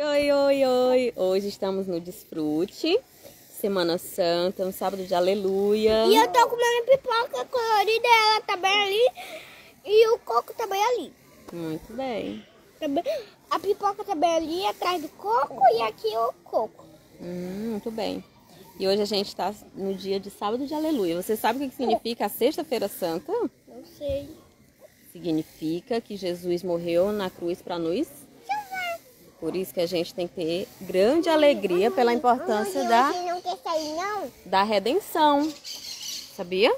Oi, oi, oi! Hoje estamos no Desfrute, Semana Santa, um sábado de aleluia. E eu tô comendo pipoca colorida, ela tá bem ali e o coco também ali. Muito bem. A pipoca também ali atrás do coco e aqui o coco. Muito bem. E hoje a gente está no dia de sábado de aleluia. Você sabe o que significa a Sexta-feira Santa? Não sei. Significa que Jesus morreu na cruz para nos. Por isso que a gente tem que ter grande alegria pela importância Você não quer sair, não? da redenção. Sabia?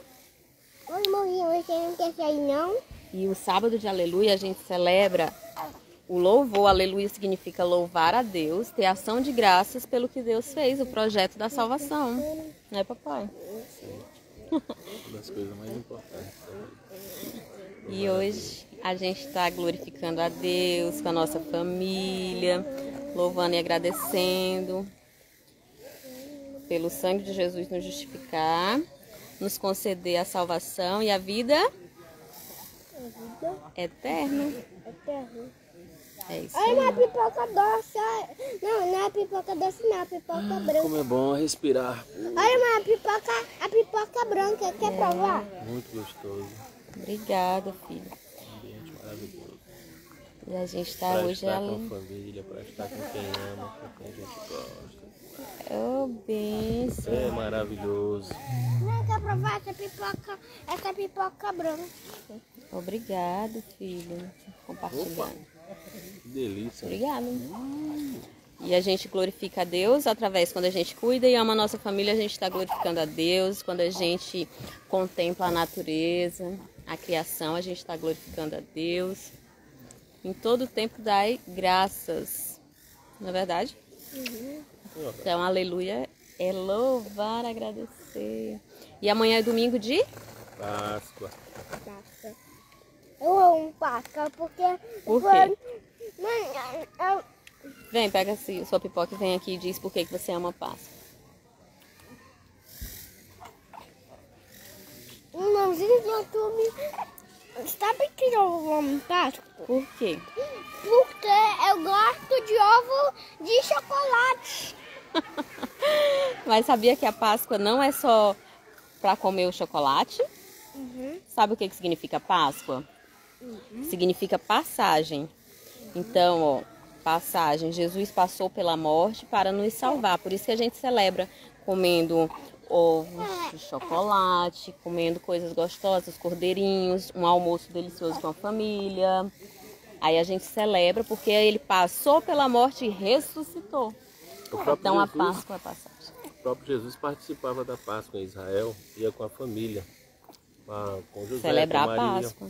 Oi, morrinho, você não quer sair, não? E o sábado de aleluia a gente celebra o louvor. Aleluia significa louvar a Deus, ter ação de graças pelo que Deus fez, o projeto da salvação. Não é, papai? Uma das coisas mais importantes. E hoje a gente está glorificando a Deus com a nossa família, louvando e agradecendo pelo sangue de Jesus nos justificar, nos conceder a salvação e a vida eterna. É isso Ai, não é aí. pipoca doce. Não é pipoca doce, não. É pipoca branca. Como é bom respirar. Olha, mas a pipoca branca. Quer provar? Muito gostoso. Obrigada, filho. Ambiente maravilhoso. E a gente está Para hoje estar ali. com a família, para estar com quem ama, com quem a gente gosta. Oh, bênção. É maravilhoso. Não quer provar essa pipoca branca. Obrigado, filho. Compartilhando. Que delícia. Obrigada. E a gente glorifica a Deus através, quando a gente cuida e ama a nossa família, a gente está glorificando a Deus. Quando a gente contempla a natureza, a criação, a gente está glorificando a Deus. Em todo tempo dai graças. Não é verdade? Então, aleluia é louvar, agradecer. E amanhã é domingo de? Páscoa. Eu amo Páscoa porque... Por quê? Mãe, Vem, pega a sua pipoca e vem aqui e diz por que você ama Páscoa. irmãozinho do YouTube, sabe que eu amo Páscoa? Por quê? Porque eu gosto de ovo de chocolate. Mas sabia que a Páscoa não é só para comer o chocolate? Sabe o que significa Páscoa? Significa passagem. Então, ó, passagem. Jesus passou pela morte para nos salvar. Por isso que a gente celebra comendo ovos de chocolate, comendo coisas gostosas, cordeirinhos, um almoço delicioso com a família. Aí a gente celebra porque ele passou pela morte e ressuscitou. Então a Páscoa é passagem. O próprio Jesus participava da Páscoa em Israel, ia com a família, com José, Celebrar com a Maria. Páscoa.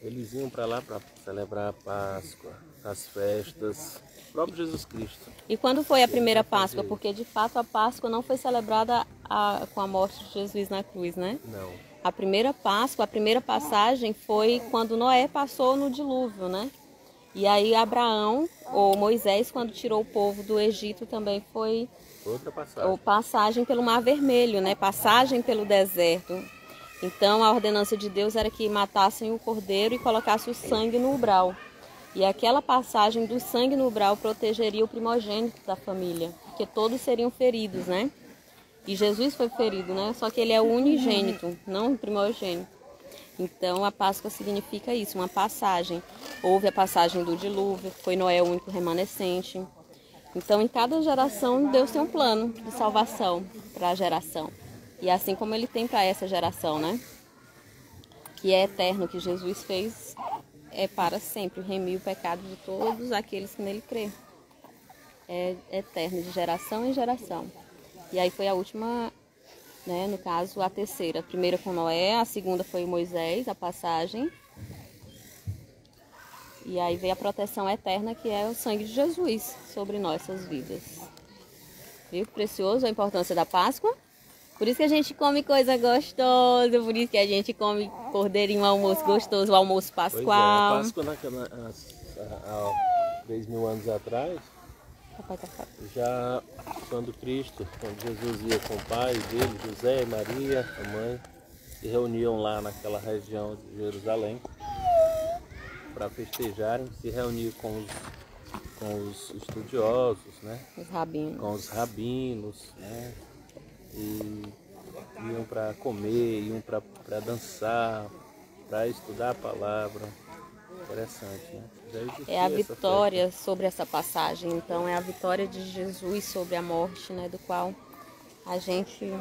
Eles iam para lá para celebrar a Páscoa, as festas, o próprio Jesus Cristo. E quando foi a primeira Páscoa? Porque de fato a Páscoa não foi celebrada com a morte de Jesus na cruz, né? Não. A primeira Páscoa, a primeira passagem foi quando Noé passou no dilúvio, né? E aí Abraão, ou Moisés, quando tirou o povo do Egito, também foi Outra passagem. ou passagem pelo Mar Vermelho, né? Passagem pelo deserto. Então a ordenança de Deus era que matassem o cordeiro e colocassem o sangue no umbral. E aquela passagem do sangue no umbral protegeria o primogênito da família, porque todos seriam feridos, né? E Jesus foi ferido, né? Só que ele é o unigênito, não o primogênito. Então a Páscoa significa isso, uma passagem. Houve a passagem do dilúvio, foi Noé o único remanescente. Então em cada geração Deus tem um plano de salvação para a geração. E assim como ele tem para essa geração, né? Que é eterno, que Jesus fez é para sempre, remir o pecado de todos aqueles que nele crê. É eterno, de geração em geração. E aí foi a última, né, no caso, a terceira. A primeira com Noé, a segunda foi Moisés, a passagem. E aí veio a proteção eterna, que é o sangue de Jesus sobre nossas vidas. Viu que precioso a importância da Páscoa? Por isso que a gente come coisa gostosa, por isso que a gente come cordeirinho, um almoço gostoso, o almoço pascual. Pois é, a Páscoa há 3.000 anos atrás, Papai tá falando. já quando Jesus ia com o pai dele, José e Maria, a mãe, se reuniam lá naquela região de Jerusalém para festejarem, se reunir com com os estudiosos, né? Os rabinos. Com os rabinos, né? E iam para comer, iam para dançar, para estudar a palavra. Interessante, né? Já existia É a essa vitória sobre essa passagem. Então é a vitória de Jesus sobre a morte, né? Do qual a gente...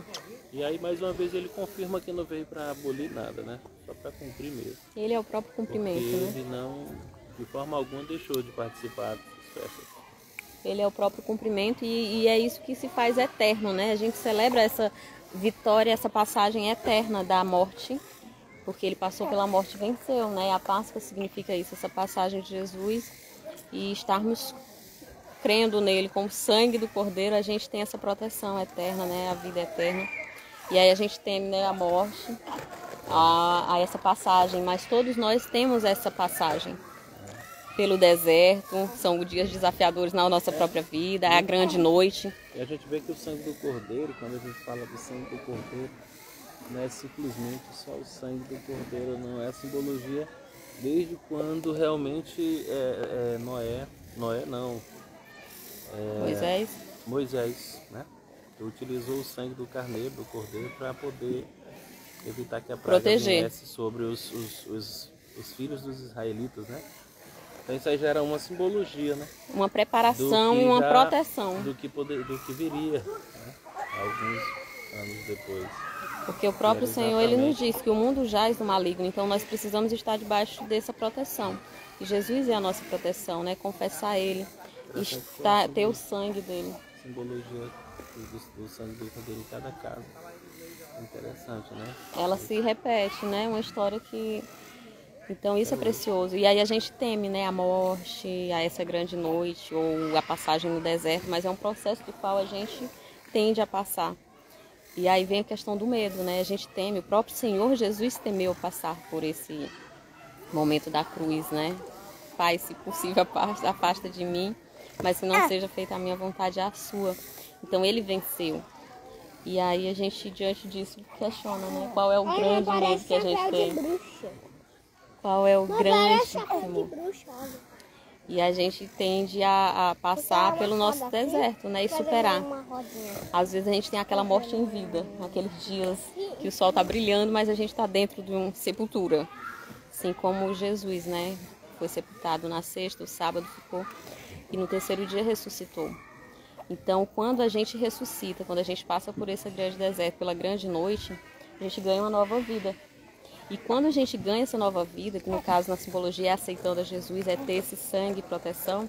E aí mais uma vez ele confirma que não veio para abolir nada, né? Só para cumprir mesmo. Ele é o próprio cumprimento, Porque né? ele não, de forma alguma, deixou de participar das festas. Ele é o próprio cumprimento e é isso que se faz eterno, né? A gente celebra essa vitória, essa passagem eterna da morte, porque ele passou pela morte e venceu, né? A Páscoa significa isso, essa passagem de Jesus, e estarmos crendo nele como sangue do Cordeiro, a gente tem essa proteção eterna, né? A vida eterna. E aí a gente tem, né, a morte, a essa passagem, mas todos nós temos essa passagem pelo deserto, são dias desafiadores na nossa própria vida, é a grande noite. E a gente vê que o sangue do Cordeiro, quando a gente fala do sangue do Cordeiro, não é simplesmente só o sangue do Cordeiro, não é a simbologia desde quando realmente Moisés, né? Utilizou o sangue do carneiro, do cordeiro, para poder evitar que a praga viesse sobre os filhos dos israelitas, né? Então isso aí já era uma simbologia, né? Uma preparação e uma proteção. Do que viria, né? Alguns anos depois. Porque o próprio Senhor, ele nos diz que o mundo jaz do maligno, então nós precisamos estar debaixo dessa proteção. E Jesus é a nossa proteção, né? Confessar Ele, ter o sangue dele. Simbologia do sangue do cordeiro em cada casa. Interessante, né? Ela se repete, né? Uma história que... Então isso é precioso. E aí a gente teme, né? A morte, a essa grande noite, ou a passagem no deserto, mas é um processo do qual a gente tende a passar. E aí vem a questão do medo, né? A gente teme, o próprio Senhor Jesus temeu passar por esse momento da cruz, né? Pai, se possível, afasta de mim, mas se não seja feita a minha vontade, a sua. Então ele venceu. E aí a gente, diante disso, questiona, né? Qual é o grande medo que a gente tem? Qual é o grande temor? E a gente tende a passar pelo nosso deserto, né? E superar. Às vezes a gente tem aquela morte em vida, aqueles dias que o sol está brilhando, mas a gente está dentro de uma sepultura. Assim como Jesus, né? Foi sepultado na sexta, o sábado ficou, e no terceiro dia ressuscitou. Então, quando a gente ressuscita, quando a gente passa por esse grande deserto, pela grande noite, a gente ganha uma nova vida. E quando a gente ganha essa nova vida, que no caso na simbologia é aceitando a Jesus, é ter esse sangue e proteção,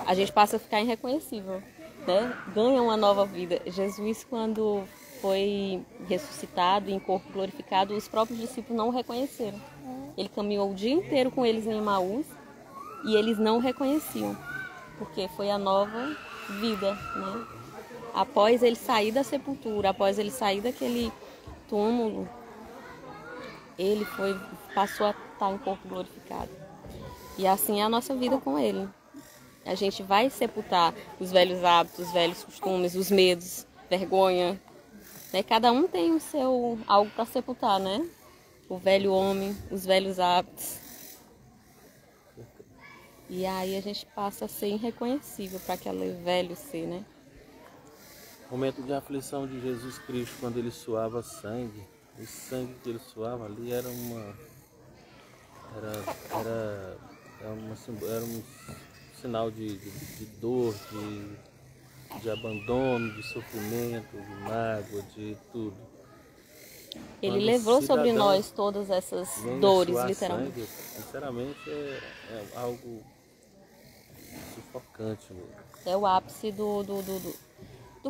a gente passa a ficar irreconhecível, né? Ganha uma nova vida. Jesus, quando foi ressuscitado em corpo glorificado, os próprios discípulos não o reconheceram. Ele caminhou o dia inteiro com eles em Emaús e eles não o reconheciam, porque foi a nova vida, né? Após ele sair da sepultura, após ele sair daquele túmulo, ele passou a estar em corpo glorificado. E assim é a nossa vida com ele. A gente vai sepultar os velhos hábitos, os velhos costumes, os medos, vergonha. Né? Cada um tem o seu algo para sepultar, né? O velho homem, os velhos hábitos. E aí a gente passa a ser irreconhecível para aquele velho ser, né? O momento de aflição de Jesus Cristo, quando ele suava sangue, o sangue que ele suava ali era um sinal de dor, de abandono, de sofrimento, de mágoa, de tudo. Ele levou sobre nós todas essas dores, literalmente. Sangue, sinceramente, é algo sufocante mesmo. É o ápice do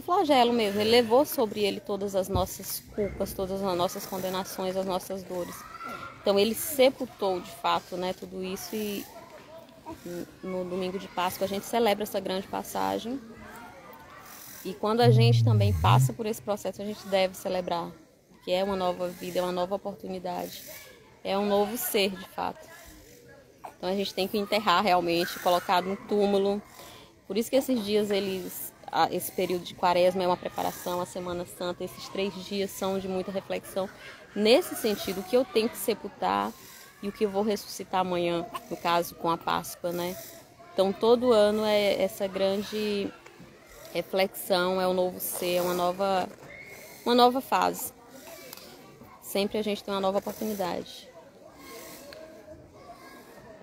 flagelo mesmo. Ele levou sobre ele todas as nossas culpas, todas as nossas condenações, as nossas dores. Então ele sepultou de fato, né, tudo isso, e no domingo de Páscoa a gente celebra essa grande passagem. E quando a gente também passa por esse processo, a gente deve celebrar, que é uma nova vida, é uma nova oportunidade, é um novo ser de fato. Então a gente tem que enterrar realmente, colocar no túmulo. Por isso que esses dias esse período de quaresma é uma preparação, a Semana Santa, esses 3 dias são de muita reflexão. Nesse sentido, o que eu tenho que sepultar e o que eu vou ressuscitar amanhã, no caso com a Páscoa, né? Então todo ano é essa grande reflexão, é o novo ser, é uma nova fase. Sempre a gente tem uma nova oportunidade.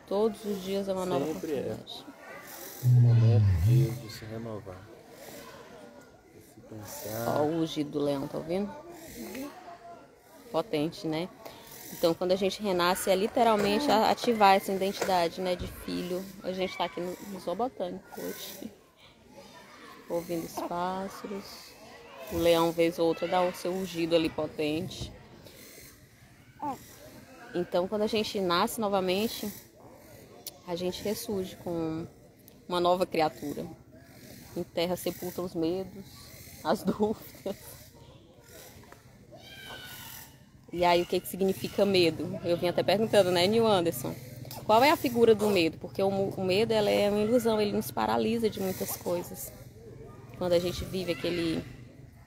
Todos os dias é uma nova oportunidade. É um momento de se renovar. De se pensar. Ó, o rugido do leão, tá ouvindo? Potente, né? Então, quando a gente renasce, é literalmente ativar essa identidade, né, de filho. A gente está aqui no Zoo Botânico hoje, ouvindo os pássaros. O leão, vez ou outra, dá o seu rugido ali potente. Então, quando a gente nasce novamente, a gente ressurge com uma nova criatura. Em terra sepulta os medos, as dúvidas. E aí, o que significa medo? Eu vim até perguntando, né, Neil Anderson? Qual é a figura do medo? Porque o medo ela é uma ilusão, ele nos paralisa de muitas coisas. Quando a gente vive aquele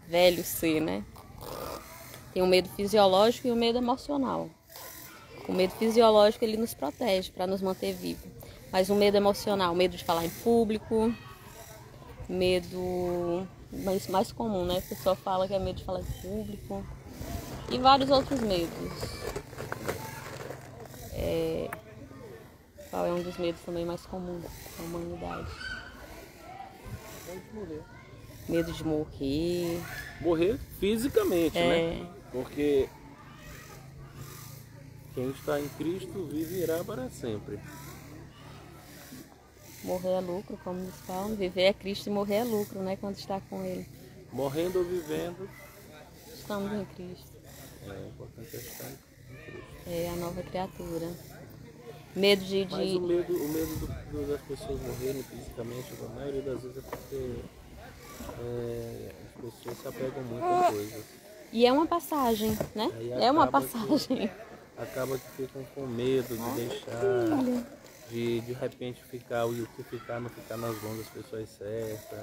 velho ser, né? Tem o medo fisiológico e o medo emocional. O medo fisiológico, ele nos protege para nos manter vivos. Mas o medo emocional, medo de falar em público, medo mais comum, né? A pessoa fala que é medo de falar em público. E vários outros medos. Qual é um dos medos também mais comuns da humanidade? Medo de morrer. Morrer fisicamente, né? Porque quem está em Cristo viverá para sempre. Morrer é lucro, como nos falam. Viver é Cristo e morrer é lucro, né? Quando está com Ele. Morrendo ou vivendo, estamos em Cristo. É importante estar em Cristo. É a nova criatura. Medo de... Mas o medo das pessoas morrerem fisicamente, na maioria das vezes é porque as pessoas se apegam muito a coisas. E é uma passagem, né? É uma passagem. Acaba que ficam com medo de deixar, de repente ficar, o que ficar, não ficar nas mãos das pessoas certas,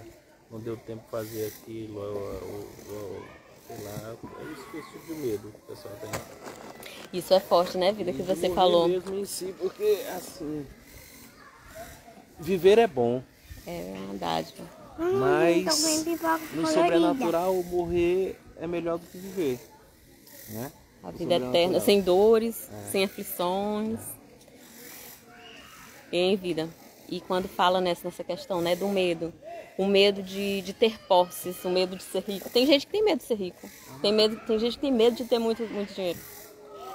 não deu tempo de fazer aquilo, sei lá, é esse tipo de medo que o pessoal tem. Isso é forte, né, vida, que você falou. Mesmo em si, porque assim, viver é bom. É uma dádiva. Mas no sobrenatural, morrer é melhor do que viver, né? A vida eterna, sem dores, sem aflições. Em vida. E quando fala nessa questão, né, do medo, o medo de ter posses, o medo de ser rico. Tem gente que tem medo de ser rico. Tem gente que tem medo de ter muito dinheiro.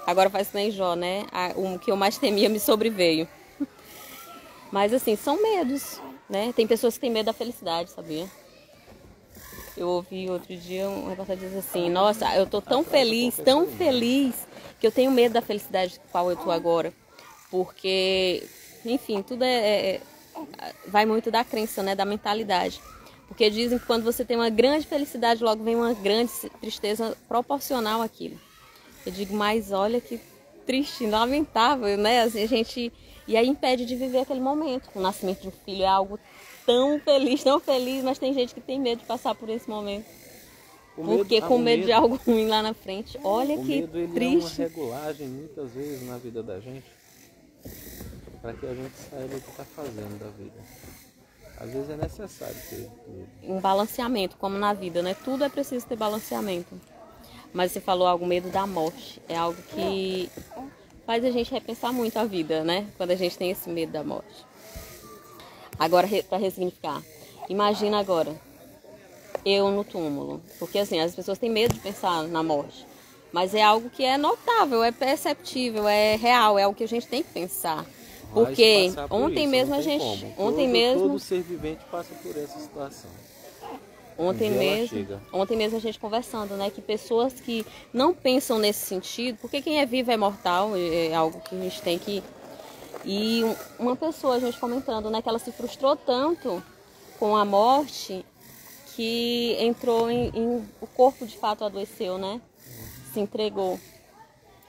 Agora faz que nem Jó, né? O que eu mais temia me sobreveio. Mas assim, são medos, né? Tem pessoas que têm medo da felicidade, sabia? Eu ouvi outro dia um reportagem dizer assim: nossa, eu tô tão feliz, que eu tenho medo da felicidade com qual eu tô agora. Porque, enfim, tudo vai muito da crença, né? Da mentalidade. Porque dizem que quando você tem uma grande felicidade, logo vem uma grande tristeza proporcional àquilo. Eu digo, mas olha que triste, lamentável, né? Assim, e aí impede de viver aquele momento. O nascimento de um filho é algo tão feliz, mas tem gente que tem medo de passar por esse momento. Porque com medo de algo ruim lá na frente. Olha que medo, ele triste. É uma regulagem muitas vezes na vida da gente, para que a gente saiba o que está fazendo da vida. Às vezes é necessário ter medo. Um balanceamento, como na vida, né? Tudo é preciso ter balanceamento. Mas você falou algo, medo da morte. É algo que faz a gente repensar muito a vida, né? Quando a gente tem esse medo da morte. Agora, para ressignificar. Imagina agora, eu no túmulo. Porque assim, as pessoas têm medo de pensar na morte. Mas é algo que é notável, é perceptível, é real, é algo que a gente tem que pensar. Porque ontem mesmo a gente... Todo ser vivente passa por essa situação. Ontem mesmo a gente conversando, né? Que pessoas que não pensam nesse sentido, porque quem é vivo é mortal, é algo que a gente tem que... E uma pessoa, a gente comentando, né? Que ela se frustrou tanto com a morte que entrou o corpo de fato adoeceu, né? Se entregou.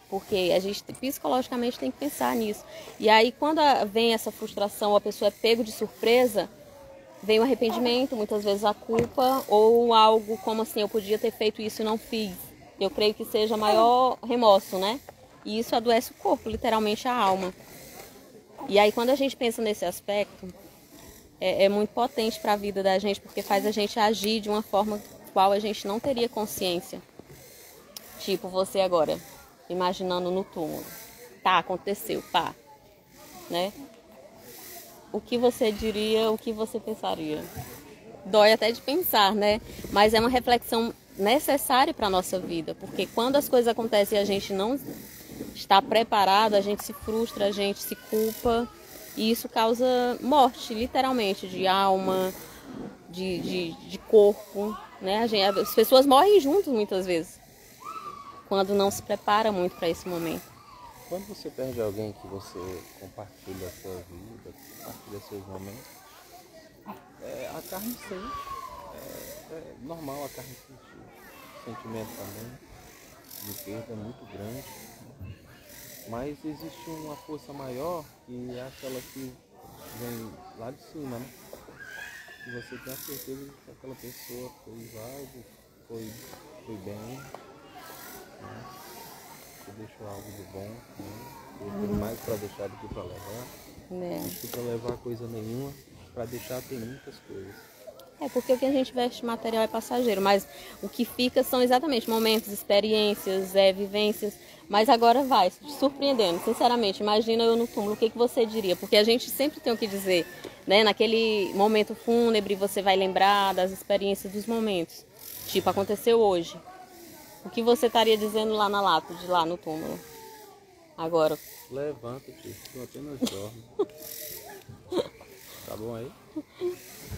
Porque a gente psicologicamente tem que pensar nisso. E aí quando vem essa frustração, a pessoa é pego de surpresa, vem o arrependimento, muitas vezes a culpa, ou algo como assim, eu podia ter feito isso e não fiz. Eu creio que seja maior remorso, né? E isso adoece o corpo, literalmente a alma. E aí quando a gente pensa nesse aspecto, é muito potente para a vida da gente, porque faz a gente agir de uma forma qual a gente não teria consciência. Tipo, você agora, imaginando no túmulo. Tá, aconteceu, pá. Né? O que você diria, o que você pensaria? Dói até de pensar, né? Mas é uma reflexão necessária para a nossa vida, porque quando as coisas acontecem e a gente não está preparado, a gente se frustra, a gente se culpa, e isso causa morte, literalmente, de alma, de corpo, né? As pessoas morrem juntos muitas vezes, quando não se prepara muito para esse momento. Quando você perde alguém que você compartilha a sua vida, compartilha seus momentos, a carne sente, é normal a carne sentir. O sentimento também de perda é muito grande, mas existe uma força maior que é aquela que vem lá de cima, né? E você tem a certeza de que aquela pessoa fez algo, foi bem, né? Você deixou algo de bom, né? Tem mais para deixar do que para levar. Não tem para levar coisa nenhuma, para deixar tem muitas coisas. Porque o que a gente veste material é passageiro, mas o que fica são exatamente momentos, experiências, vivências. Mas agora vai, te surpreendendo, sinceramente, imagina eu no túmulo, o que você diria? Porque a gente sempre tem o que dizer, né? Naquele momento fúnebre você vai lembrar das experiências dos momentos. Tipo, aconteceu hoje. O que você estaria dizendo lá na lápide, lá no túmulo? Agora. Levanta-te, tu apenas dorme. Tá bom aí?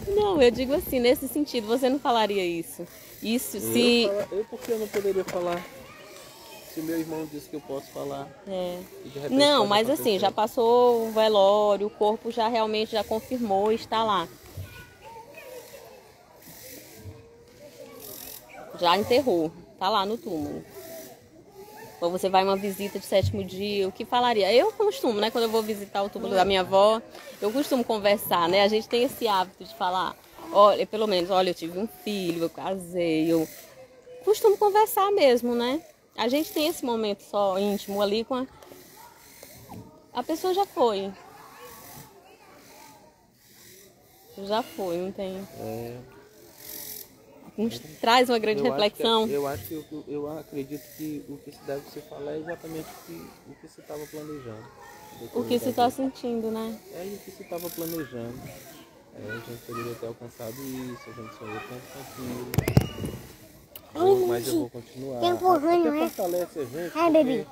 Não, eu digo assim, nesse sentido, você não falaria isso. Isso se... Porque eu não poderia falar? Se meu irmão disse que eu posso falar. Não, mas assim, já passou o velório, o corpo já realmente já confirmou e está lá. Já enterrou, tá lá no túmulo. Ou você vai uma visita de 7º dia, o que falaria? Eu costumo, né? Quando eu vou visitar o túmulo da minha avó, eu costumo conversar, né? A gente tem esse hábito de falar, olha, pelo menos, olha, eu tive um filho, eu casei, eu costumo conversar mesmo, né? A gente tem esse momento só íntimo ali com a pessoa já foi. Já foi, não tem... Traz uma grande reflexão. Eu acredito que o que se deve se falar é exatamente o que se estava planejando. O que se está sentindo, né? O que se estava planejando. A gente poderia ter alcançado isso, a gente sonhou tanto aquilo. Mas eu vou continuar. Até fortalece a gente, porque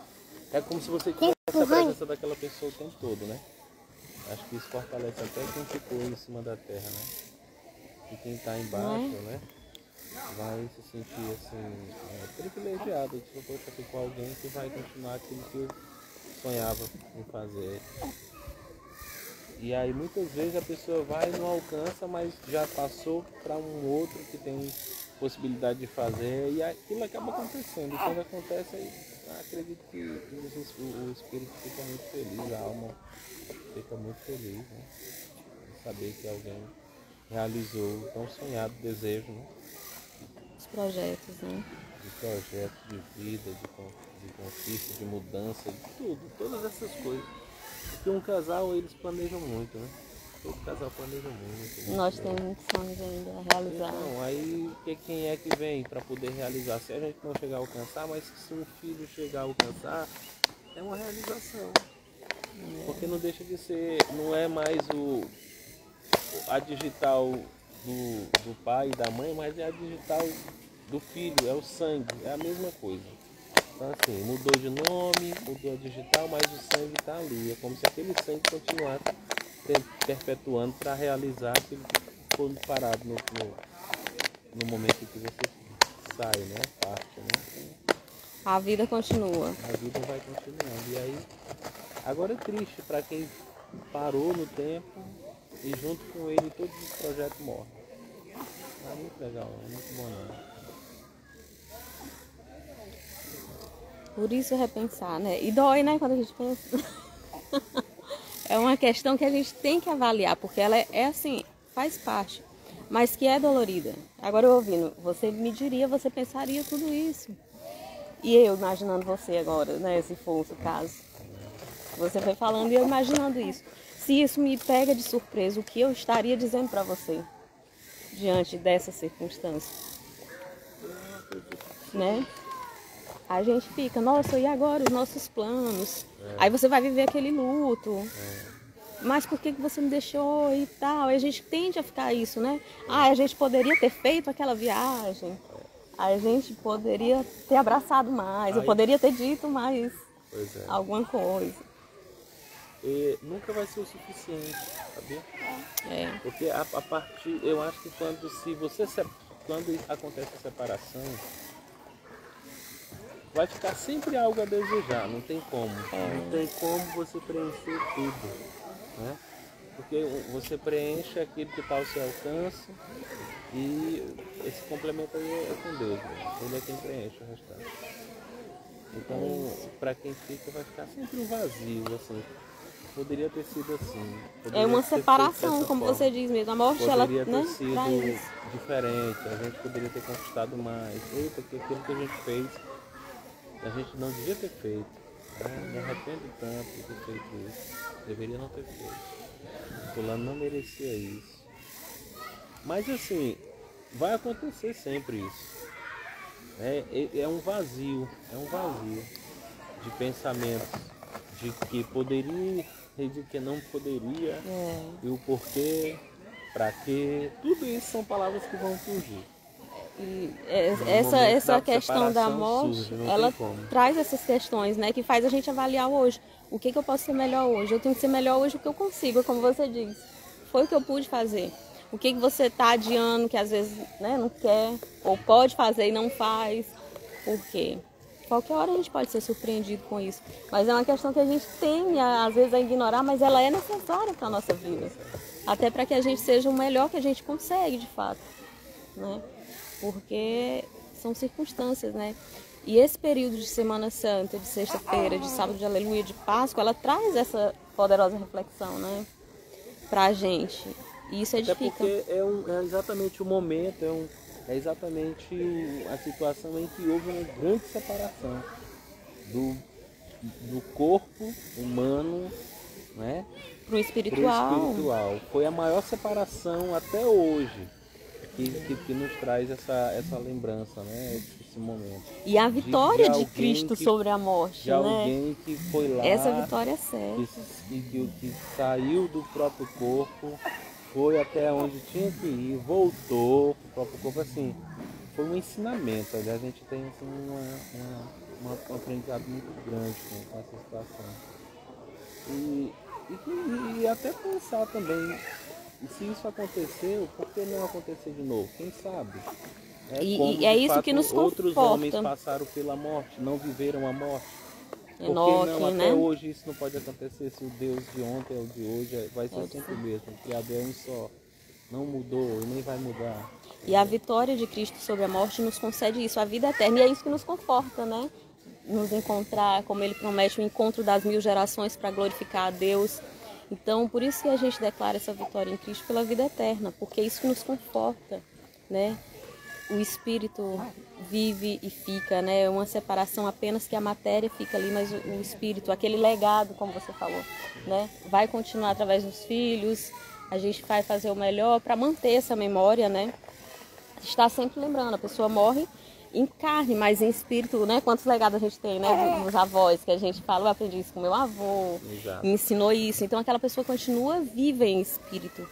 é como se você tivesse a presença daquela pessoa o tempo todo, né? Acho que isso fortalece até quem ficou em cima da terra, né? E quem está embaixo, né? Vai se sentir assim, privilegiado de se eu com alguém que vai continuar aquilo que eu sonhava em fazer. E aí muitas vezes a pessoa vai e não alcança, mas já passou para um outro que tem possibilidade de fazer e aquilo acaba acontecendo. E quando acontece, aí, acredito que o espírito fica muito feliz, a alma fica muito feliz, né? De saber que alguém realizou o tão sonhado desejo, né? Projetos, né? De projetos de vida, de conquista, de mudança, de tudo, todas essas coisas. Porque um casal, eles planejam muito, né? Todo casal planeja muito. Nós temos muitos sonhos ainda a realizar. Então, aí quem é que vem para poder realizar? Se a gente não chegar a alcançar, mas se um filho chegar a alcançar, é uma realização. Porque não deixa de ser, não é mais a digital do pai e da mãe, mas é a digital do filho, é o sangue, é a mesma coisa. Então assim, mudou de nome, mudou a digital, mas o sangue está ali. É como se aquele sangue continuasse perpetuando para realizar aquilo que foi parado no momento em que você sai, né? Parte, né? A vida continua. A vida vai continuando. E aí, agora é triste para quem parou no tempo e junto com ele todos os projetos morrem. É muito legal, é muito bom, né? Por isso repensar, né? E dói, né, quando a gente pensa. É uma questão que a gente tem que avaliar, porque ela é assim, faz parte, mas que é dolorida. Agora eu ouvindo, você me diria, você pensaria tudo isso. E eu imaginando você agora, né, se fosse o caso. Você foi falando e eu imaginando isso. Se isso me pega de surpresa, o que eu estaria dizendo para você diante dessa circunstância? Né? A gente fica, nossa, e agora os nossos planos? Aí você vai viver aquele luto. Mas por que você me deixou e tal? E a gente tende a ficar isso, né? Ah, a gente poderia ter feito aquela viagem. A gente poderia ter abraçado mais. Eu poderia ter dito mais alguma coisa. E nunca vai ser o suficiente, sabia? Porque a partir, eu acho que quando acontece a separação, vai ficar sempre algo a desejar, não tem como. Não tem como você preencher tudo, né? Porque você preenche aquilo que está ao seu alcance e esse complemento aí é com Deus, né? Ele é quem preenche o restante. Então, para quem fica, vai ficar sempre um vazio, assim. Poderia ter sido assim. É uma separação, como você diz mesmo. A morte, poderia ela, ter né, sido diferente, a gente poderia ter conquistado mais. Eita, que aquilo que a gente fez, a gente não devia ter feito. Me arrependo tanto de ter feito isso. Deveria não ter feito. Fulano não merecia isso. Mas assim, vai acontecer sempre isso. É um vazio de pensamentos, de que poderia e de que não poderia, e o porquê, pra quê, tudo isso são palavras que vão surgir. E essa questão da morte, surge, ela traz essas questões, né, que faz a gente avaliar hoje. O que eu posso ser melhor hoje? Eu tenho que ser melhor hoje o que eu consigo, como você disse. Foi o que eu pude fazer. O que você está adiando, que às vezes, né, não quer, ou pode fazer e não faz. Por quê? Qualquer hora a gente pode ser surpreendido com isso. Mas é uma questão que a gente tem, às vezes, a ignorar, mas ela é necessária para a nossa vida. Até para que a gente seja o melhor que a gente consegue, de fato. Né? Porque são circunstâncias, né? E esse período de Semana Santa, de sexta-feira, de sábado de aleluia, de Páscoa, ela traz essa poderosa reflexão, né? Pra gente. E isso edifica. Até porque é exatamente o momento, é exatamente a situação em que houve uma grande separação do corpo humano, né, pro espiritual. Foi a maior separação até hoje que nos traz essa lembrança, né, desse momento. E a vitória de Cristo sobre a morte, de alguém que foi lá, essa vitória é certa, que saiu do próprio corpo, foi até onde tinha que ir, voltou pro próprio corpo, assim, foi um ensinamento. Aliás, a gente tem assim, um aprendizado muito grande com essa situação. E até pensar também, se isso aconteceu, por que não acontecer de novo? Quem sabe? E é isso que nos conforta. Outros homens passaram pela morte, não viveram a morte. Enoque, porque não, até né? hoje isso não pode acontecer. Se o Deus de ontem é o de hoje, vai ser sempre o mesmo. O Criador é um só. Não mudou e nem vai mudar. E a vitória de Cristo sobre a morte nos concede isso, a vida eterna. E é isso que nos conforta, né? Nos encontrar, como ele promete, o encontro das 1000 gerações para glorificar a Deus. Então, por isso que a gente declara essa vitória em Cristo pela vida eterna, porque é isso que nos conforta, né? O espírito vive e fica, né? É uma separação apenas que a matéria fica ali, mas o espírito, aquele legado, como você falou, né? Vai continuar através dos filhos. A gente vai fazer o melhor para manter essa memória, né? Está sempre lembrando, a pessoa morre em carne, mas em espírito, né? Quantos legados a gente tem, né? Dos avós, que a gente fala, eu aprendi isso com meu avô, me ensinou isso. Então aquela pessoa continua viva em espírito,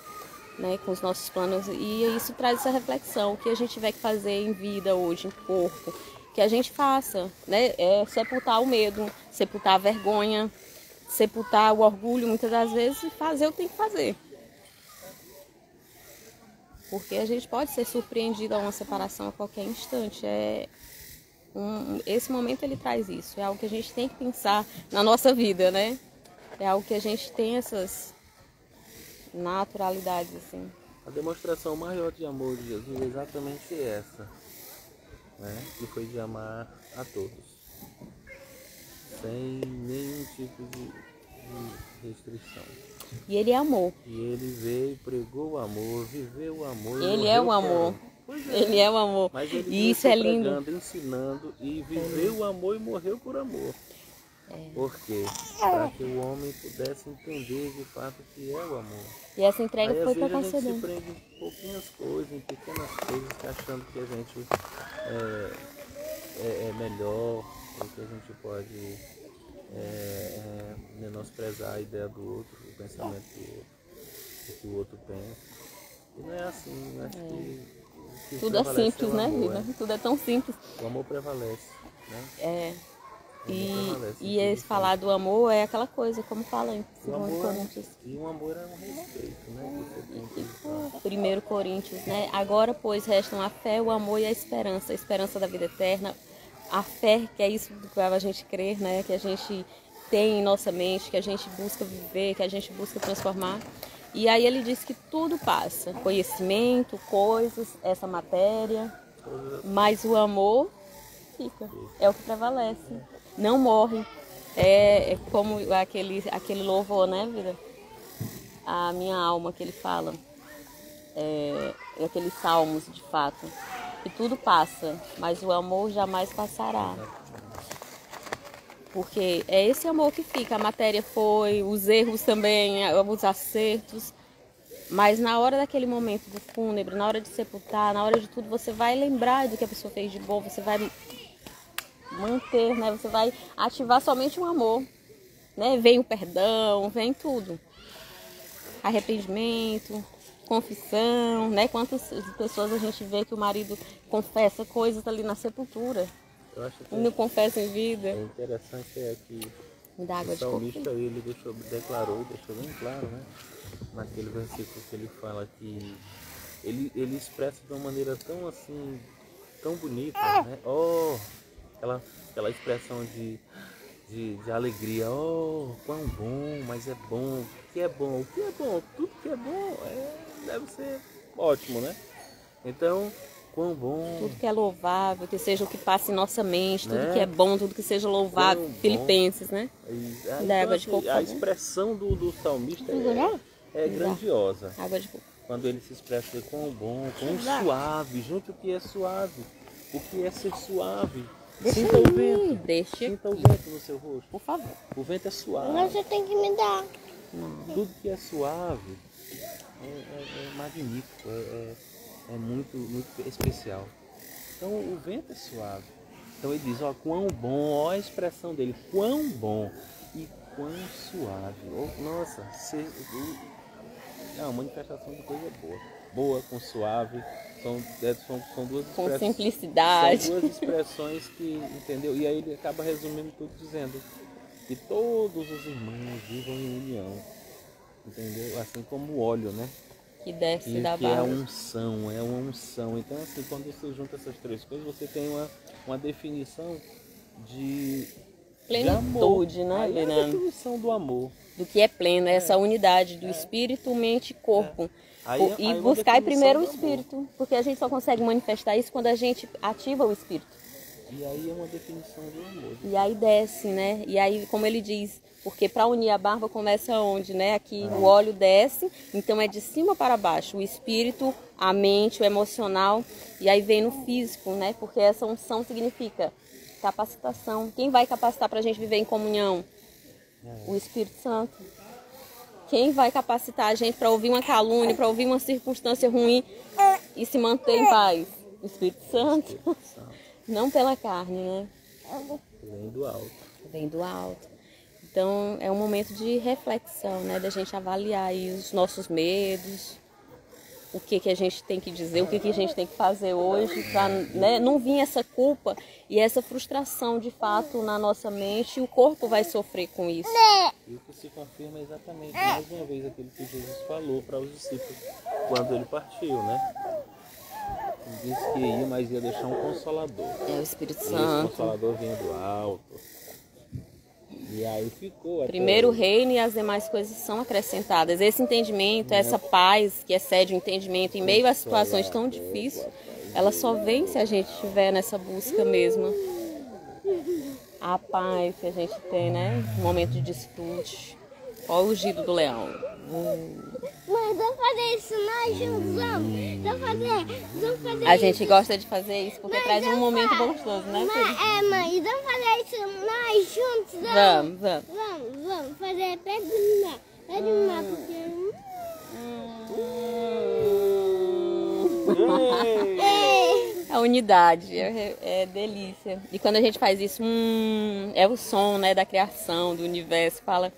né? Com os nossos planos. E isso traz essa reflexão, o que a gente tiver que fazer em vida hoje, em corpo, que a gente faça, né? É sepultar o medo, sepultar a vergonha, sepultar o orgulho, muitas das vezes, e fazer o que tem que fazer. Porque a gente pode ser surpreendido a uma separação a qualquer instante. Esse momento ele traz isso. É algo que a gente tem que pensar na nossa vida, né? É algo que a gente tem essas naturalidades, assim. A demonstração maior de amor de Jesus é exatamente essa, né? Que foi de amar a todos, sem nenhum tipo de restrição. E ele é amor. E ele veio, pregou o amor, viveu o amor. Ele é o amor. Ele é o amor. Mas ele e isso é lindo. Ensinando e viveu o amor e morreu por amor. Por quê? Para que o homem pudesse entender de fato o que é o amor. E essa entrega Aí, foi às vezes, a gente se concedendo. prende em pouquinhas coisas, em pequenas coisas, achando que a gente é melhor, ou que a gente pode menosprezar a ideia do outro, o pensamento do outro, o que o outro pensa. E não é assim, eu acho que Tudo é prevalece simples, o né, amor, vida? Tudo é tão simples. O amor prevalece, né? É. O amor prevalece em E tudo esse falar do amor é aquela coisa, como fala em O 2 amor, Coríntios. e o amor é um respeito, né? Que você tem que 1 Coríntios, né? Agora, pois, restam a fé, o amor e a esperança da vida eterna. A fé, que é isso do qual a gente crer, né? Que a gente tem em nossa mente, que a gente busca viver, que a gente busca transformar. E aí ele diz que tudo passa, conhecimento, coisas, essa matéria, mas o amor fica, é o que prevalece, não morre. É como aquele louvor, né, vida? A minha alma, que ele fala, aqueles salmos, de fato, que tudo passa, mas o amor jamais passará. Porque é esse amor que fica, a matéria foi, os erros também, os acertos, mas na hora daquele momento do fúnebre, na hora de sepultar, na hora de tudo, você vai lembrar do que a pessoa fez de bom, você vai manter, né? Você vai ativar somente o amor, né? Vem o perdão, vem tudo. Arrependimento, confissão, né? Quantas pessoas a gente vê que o marido confessa coisas ali na sepultura. Eu acho que Não confessa em vida. é interessante que Me dá água o de coco. salmista ele declarou bem claro, né? Naquele versículo que ele fala que ele expressa de uma maneira tão assim, tão bonita, né? Oh, aquela expressão de alegria, oh, quão bom, mas é bom, o que é bom? O que é bom? Tudo que é bom deve ser ótimo, né? Então, quão bom. Tudo que é louvável, que seja o que passa em nossa mente, Né? tudo que é bom, tudo que seja louvável. Quão bom. Filipenses, né? Então, Dá água de coco, a por favor. expressão do salmista é grandiosa. Água de coco. Quando ele se expressa de quão bom, quão suave. Gente, o que é suave? O que é ser suave? Sinta o vento. Deixa Sinta o vento no seu rosto. por favor. O vento é suave. Agora você tem que me dar. Tudo que é suave é magnífico, é muito, muito especial. Então o vento é suave. Então ele diz, ó, quão bom, ó a expressão dele, quão bom e quão suave. Oh, nossa, é uma manifestação de coisa boa. Boa com suave, são duas Com expressões. simplicidade. São duas expressões que, entendeu? E aí ele acaba resumindo tudo dizendo que todos os irmãos vivam em união, entendeu? Assim como o óleo, né? Que desce E da que é barra. é uma unção. Então assim, quando você junta essas três coisas, você tem uma definição de Plenitude, amor. né, Aí é a Fernando? definição do amor. Do que é pleno, essa unidade do espírito, mente e corpo. Aí E uma buscar definição primeiro o do amor. espírito, porque a gente só consegue manifestar isso quando a gente ativa o espírito. E aí é uma definição do amor. E aí desce, né? E aí, como ele diz, porque para unir a barba começa onde, né? Aqui o óleo desce, então é de cima para baixo. O espírito, a mente, o emocional, e aí vem no físico, né? Porque essa unção significa capacitação. Quem vai capacitar para a gente viver em comunhão? O Espírito Santo. Quem vai capacitar a gente para ouvir uma calúnia, para ouvir uma circunstância ruim e se manter em paz? O Espírito Santo. Não pela carne, né? Vem do alto. Vem do alto. Então é um momento de reflexão, né? Da gente avaliar aí os nossos medos, o que a gente tem que dizer, o que a gente tem que fazer hoje, para, né, não vir essa culpa e essa frustração de fato na nossa mente, e o corpo vai sofrer com isso. E o que se confirma é exatamente, mais uma vez, aquilo que Jesus falou para os discípulos quando ele partiu, né? Ele disse que ia, mas ia deixar um Consolador. É o Espírito E esse Santo. Consolador vinha do alto. E aí ficou. Primeiro o reino e as demais coisas são acrescentadas. Esse entendimento, essa paz que excede o entendimento em meio a situações tão difíceis, ela só vem se a gente estiver nessa busca mesmo. A paz que a gente tem, né? Um momento de desfrute. Olha o rugido do leão. Mãe, vamos fazer isso nós juntos, vamos fazer A isso. gente gosta de fazer isso porque traz um momento gostoso, né, filho? Mãe, vamos fazer isso nós animais juntos? Vamos. Vamos fazer pé do mar. Pé do mar, porque... A unidade é delícia. E quando a gente faz isso, é o som, né, da criação, do universo, fala.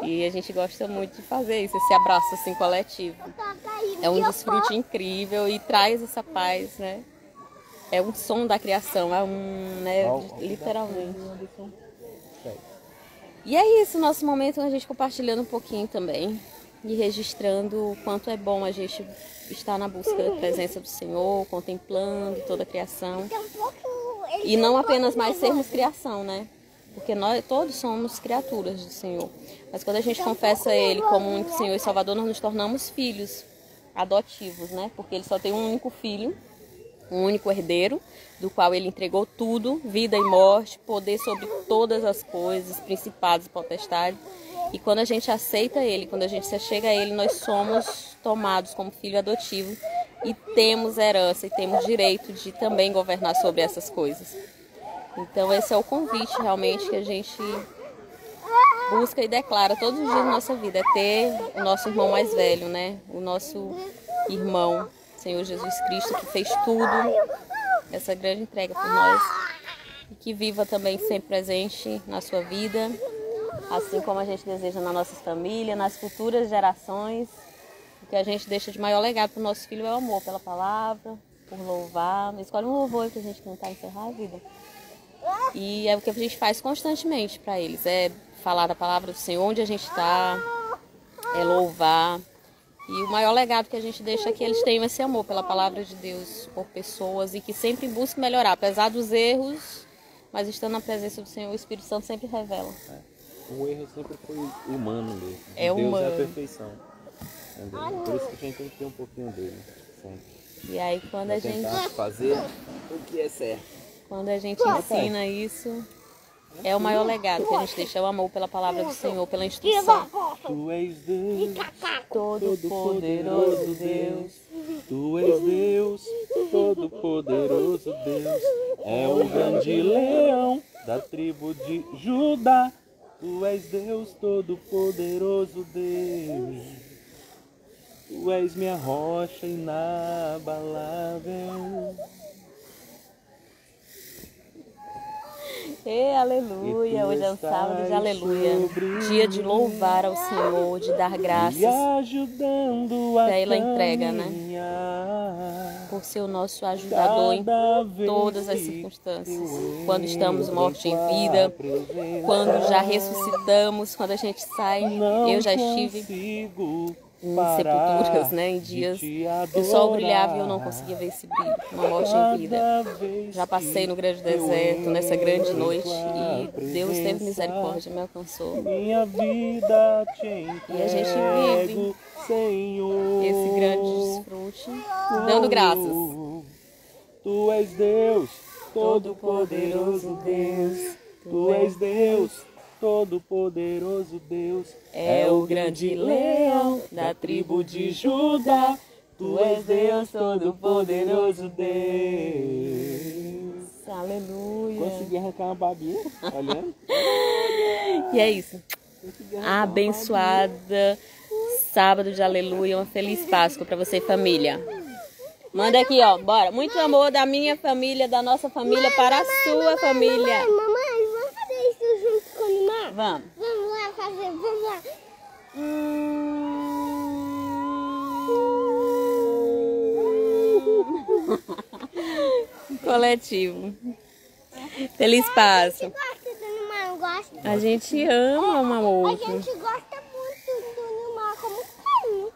E a gente gosta muito de fazer isso, esse abraço assim coletivo. É um desfrute incrível e traz essa paz, né? É um som da criação, né, literalmente. E é isso, nosso momento, a gente compartilhando um pouquinho também e registrando o quanto é bom a gente estar na busca da presença do Senhor, contemplando toda a criação. E não apenas mais sermos criação, né? Porque nós todos somos criaturas do Senhor. Mas quando a gente confessa Ele como único Senhor e Salvador, nós nos tornamos filhos adotivos, né? Porque Ele só tem um único filho, um único herdeiro, do qual Ele entregou tudo, vida e morte, poder sobre todas as coisas, principados e potestades. E quando a gente aceita Ele, quando a gente se achega a Ele, nós somos tomados como filho adotivo e temos herança e temos direito de também governar sobre essas coisas. Então esse é o convite realmente que a gente busca e declara todos os dias da nossa vida, é ter o nosso irmão mais velho, né? O nosso irmão, Senhor Jesus Cristo, que fez tudo, essa grande entrega por nós, e que viva também sempre presente na sua vida, assim como a gente deseja na nossa família, nas futuras gerações. O que a gente deixa de maior legado para o nosso filho é o amor pela palavra, por louvar. Escolhe um louvor para a gente tentar encerrar a vida. E é o que a gente faz constantemente para eles, é falar da palavra do Senhor onde a gente está, é louvar. E o maior legado que a gente deixa é que eles tenham esse amor pela palavra de Deus, por pessoas, e que sempre busquem melhorar, apesar dos erros, mas estando na presença do Senhor, o Espírito Santo sempre revela. O erro sempre foi humano mesmo. É Deus humano. é a perfeição. Entendeu? Por isso que a gente tem que ter um pouquinho dele sempre. E aí quando a gente fazer o que é certo. Quando a gente ensina isso, é o maior legado que a gente deixa, é o amor pela palavra do Senhor, pela instrução. Tu és Deus, Todo-Poderoso Deus. Tu és Deus, Todo-Poderoso Deus. É o grande leão da tribo de Judá. Tu és Deus, Todo-Poderoso Deus. Tu és minha rocha inabalável. Aleluia, hoje é um sábado de aleluia, dia de louvar ao Senhor, de dar graças pela entrega, né? Por ser o nosso ajudador em todas as circunstâncias, quando estamos mortos em vida, quando já ressuscitamos, quando a gente sai. Eu já estive em sepulturas, né, em dias que o sol brilhava e eu não conseguia ver esse brilho, uma morte em vida. Já passei no grande deserto, nessa grande noite, e Deus teve misericórdia, me alcançou. E a gente vive esse grande desfrute, dando graças. Tu és Deus, Todo-Poderoso Deus. Tu és Deus, Todo-Poderoso Deus. É o grande leão da tribo de Judá. Tu és Deus, Todo-Poderoso Deus. Aleluia. Consegui arrancar uma babinha, olhando. E é isso. Abençoada sábado de aleluia. Uma feliz Páscoa para você e família. Manda aqui, ó. Bora. Muito amor da minha família, da nossa família, para a sua família. Mamãe, vamos fazer isso junto com o animal? Vamos. Vamos lá fazer, vamos lá. Coletivo. Feliz Páscoa. A gente gosta do animal, não gosta? A gente ama um ao A outro. gente gosta muito do animal como carinho.